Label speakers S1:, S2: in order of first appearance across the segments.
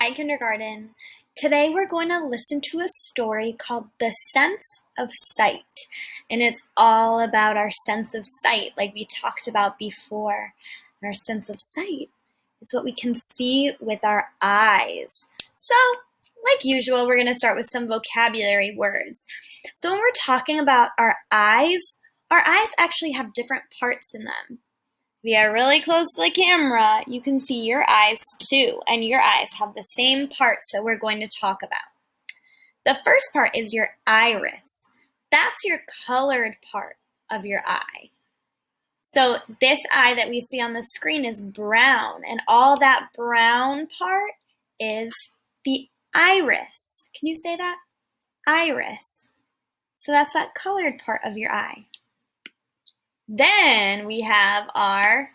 S1: Hi, kindergarten. Today we're going to listen to a story called The Sense of Sight. And it's all about our sense of sight, like we talked about before. Our sense of sight is what we can see with our eyes. So, like usual, we're going to start with some vocabulary words. So when we're talking about our eyes actually have different parts in them. We are really close to the camera. You can see your eyes too, and your eyes have the same parts that we're going to talk about. The first part is your iris. That's your colored part of your eye. So this eye that we see on the screen is brown, and all that brown part is the iris. Can you say that? Iris. So that's that colored part of your eye. Then we have our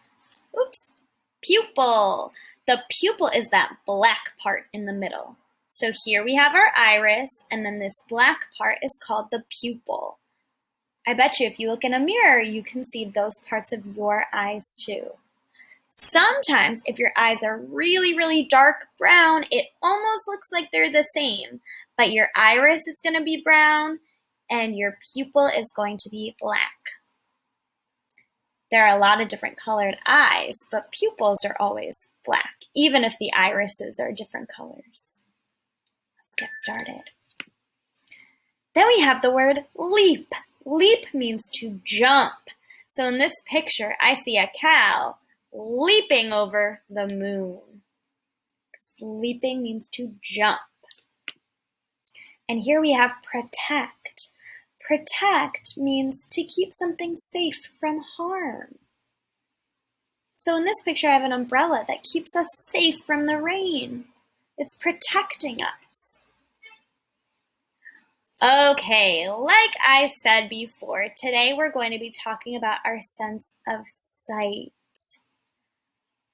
S1: pupil. The pupil is that black part in the middle. So here we have our iris, and then this black part is called the pupil. I bet you if you look in a mirror, you can see those parts of your eyes too. Sometimes if your eyes are really, really dark brown, it almost looks like they're the same, but your iris is going to be brown and your pupil is going to be black. There are a lot of different colored eyes, but pupils are always black, even if the irises are different colors. Let's get started. Then we have the word leap. Leap means to jump. So in this picture, I see a cow leaping over the moon. Leaping means to jump. And here we have protect. Protect means to keep something safe from harm. So in this picture, I have an umbrella that keeps us safe from the rain. It's protecting us. Okay, like I said before, today we're going to be talking about our sense of sight.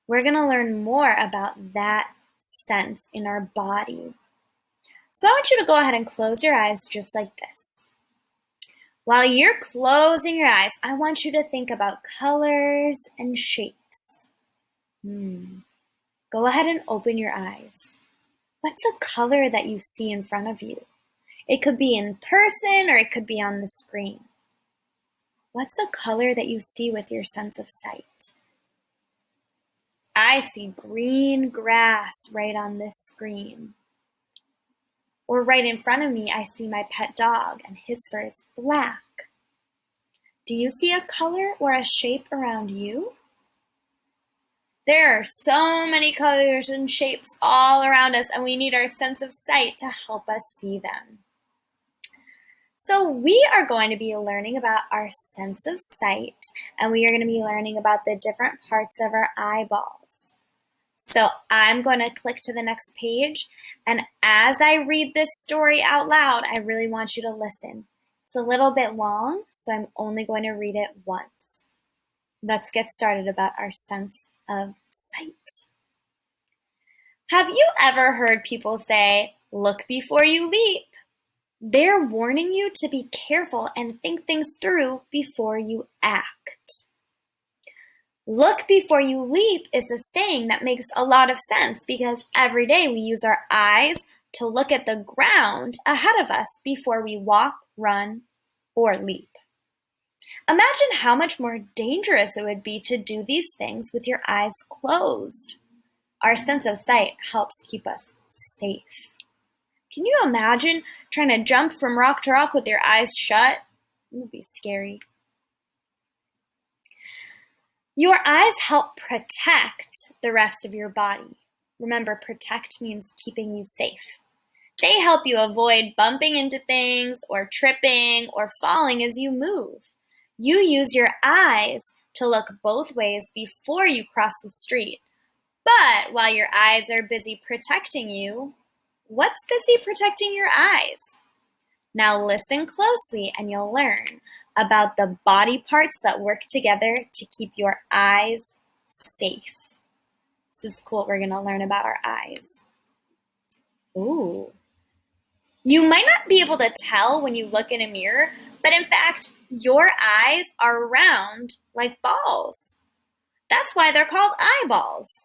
S1: We're going to learn more about that sense in our body. So I want you to go ahead and close your eyes just like this. While you're closing your eyes, I want you to think about colors and shapes. Go ahead and open your eyes. What's a color that you see in front of you? It could be in person or it could be on the screen. What's a color that you see with your sense of sight? I see green grass right on this screen. Or right in front of me, I see my pet dog, and his fur is black. Do you see a color or a shape around you? There are so many colors and shapes all around us, and we need our sense of sight to help us see them. So we are going to be learning about our sense of sight, and we are going to be learning about the different parts of our eyeballs. So I'm going to click to the next page, and as I read this story out loud, I really want you to listen. It's a little bit long, so I'm only going to read it once. Let's get started about our sense of sight. Have you ever heard people say, "Look before you leap"? They're warning you to be careful and think things through before you act. Look before you leap is a saying that makes a lot of sense because every day we use our eyes to look at the ground ahead of us before we walk, run, or leap. Imagine how much more dangerous it would be to do these things with your eyes closed. Our sense of sight helps keep us safe. Can you imagine trying to jump from rock to rock with your eyes shut? It would be scary. Your eyes help protect the rest of your body. Remember, protect means keeping you safe. They help you avoid bumping into things or tripping or falling as you move. You use your eyes to look both ways before you cross the street. But while your eyes are busy protecting you, what's busy protecting your eyes? Now listen closely and you'll learn about the body parts that work together to keep your eyes safe. This is cool. We're going to learn about our eyes. Ooh. You might not be able to tell when you look in a mirror, but in fact, your eyes are round like balls. That's why they're called eyeballs.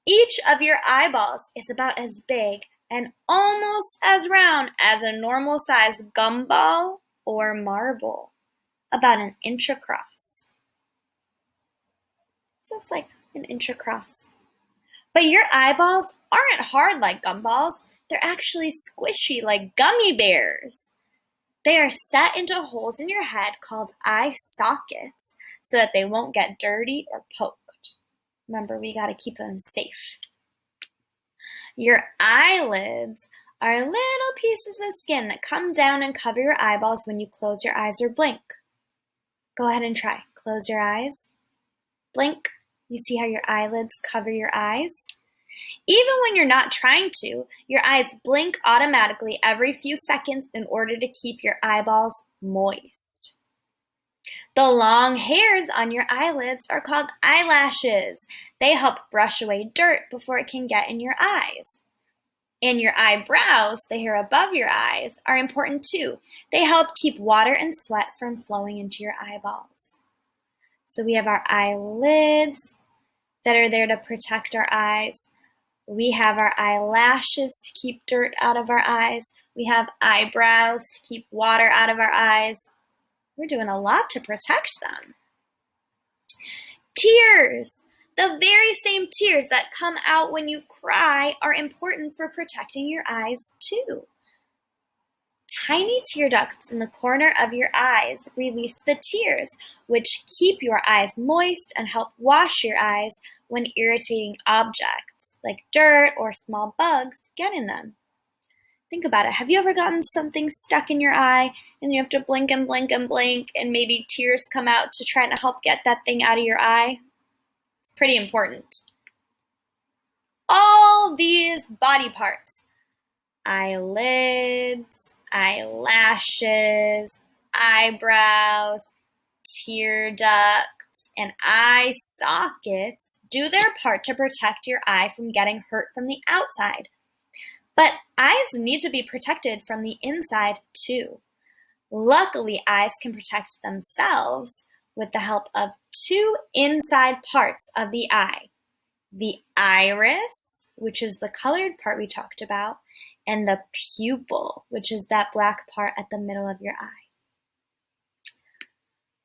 S1: Each of your eyeballs is about as big and almost as round as a normal-sized gumball or marble, about an inch across. So it's like an inch across. But your eyeballs aren't hard like gumballs. They're actually squishy like gummy bears. They are set into holes in your head called eye sockets so that they won't get dirty or poked. Remember, we got to keep them safe. Your eyelids are little pieces of skin that come down and cover your eyeballs when you close your eyes or blink. Go ahead and try. Close your eyes. Blink. You see how your eyelids cover your eyes? Even when you're not trying to, your eyes blink automatically every few seconds in order to keep your eyeballs moist. The long hairs on your eyelids are called eyelashes. They help brush away dirt before it can get in your eyes. And your eyebrows, the hair above your eyes, are important too. They help keep water and sweat from flowing into your eyeballs. So we have our eyelids that are there to protect our eyes. We have our eyelashes to keep dirt out of our eyes. We have eyebrows to keep water out of our eyes. We're doing a lot to protect them. Tears. The very same tears that come out when you cry are important for protecting your eyes too. Tiny tear ducts in the corner of your eyes release the tears, which keep your eyes moist and help wash your eyes when irritating objects like dirt or small bugs get in them. Think about it. Have you ever gotten something stuck in your eye and you have to blink and blink and blink and maybe tears come out to try to help get that thing out of your eye? It's pretty important. All these body parts, eyelids, eyelashes, eyebrows, tear ducts, and eye sockets do their part to protect your eye from getting hurt from the outside. But eyes need to be protected from the inside too. Luckily, eyes can protect themselves with the help of two inside parts of the eye. The iris, which is the colored part we talked about, and the pupil, which is that black part at the middle of your eye.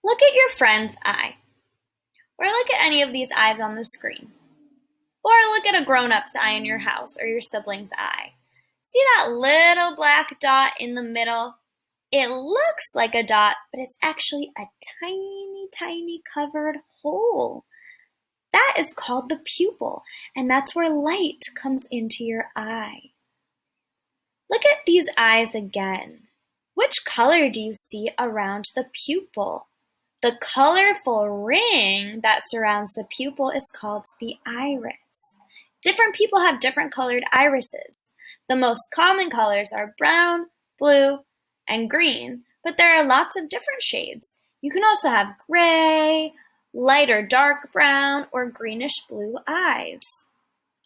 S1: Look at your friend's eye, or look at any of these eyes on the screen, or look at a grown-up's eye in your house or your sibling's eye. See that little black dot in the middle? It looks like a dot, but it's actually a tiny, tiny covered hole. That is called the pupil, and that's where light comes into your eye. Look at these eyes again. Which color do you see around the pupil? The colorful ring that surrounds the pupil is called the iris. Different people have different colored irises. The most common colors are brown, blue, and green, but there are lots of different shades. You can also have gray, light or dark brown, or greenish blue eyes.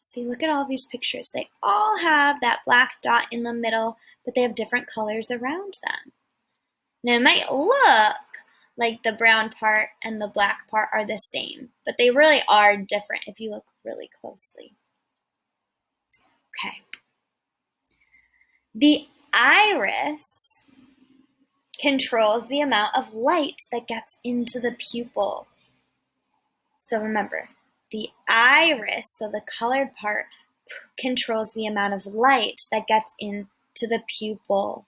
S1: See, look at all these pictures. They all have that black dot in the middle, but they have different colors around them. Now, it might look like the brown part and the black part are the same, but they really are different if you look really closely. Okay. The iris controls the amount of light that gets into the pupil. So remember, the iris, so the colored part, controls the amount of light that gets into the pupil.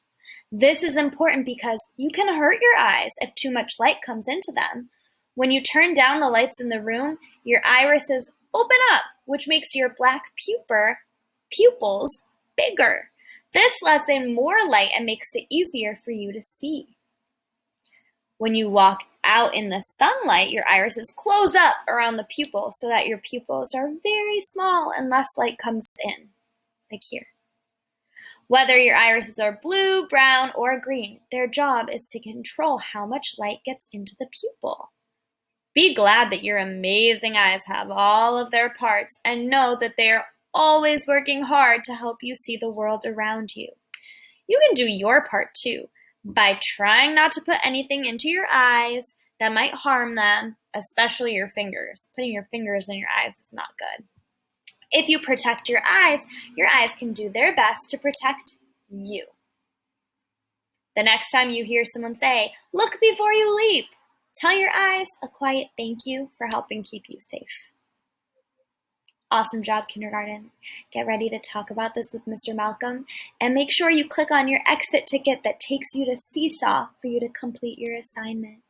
S1: This is important because you can hurt your eyes if too much light comes into them. When you turn down the lights in the room, your irises open up, which makes your black pupils bigger. This lets in more light and makes it easier for you to see. When you walk out in the sunlight, your irises close up around the pupil so that your pupils are very small and less light comes in, like here. Whether your irises are blue, brown, or green, their job is to control how much light gets into the pupil. Be glad that your amazing eyes have all of their parts and know that they are always working hard to help you see the world around you. You can do your part too by trying not to put anything into your eyes that might harm them, especially your fingers. Putting your fingers in your eyes is not good. If you protect your eyes can do their best to protect you. The next time you hear someone say, "Look before you leap," tell your eyes a quiet thank you for helping keep you safe. Awesome job, kindergarten. Get ready to talk about this with Mr. Malcolm, and make sure you click on your exit ticket that takes you to Seesaw for you to complete your assignment.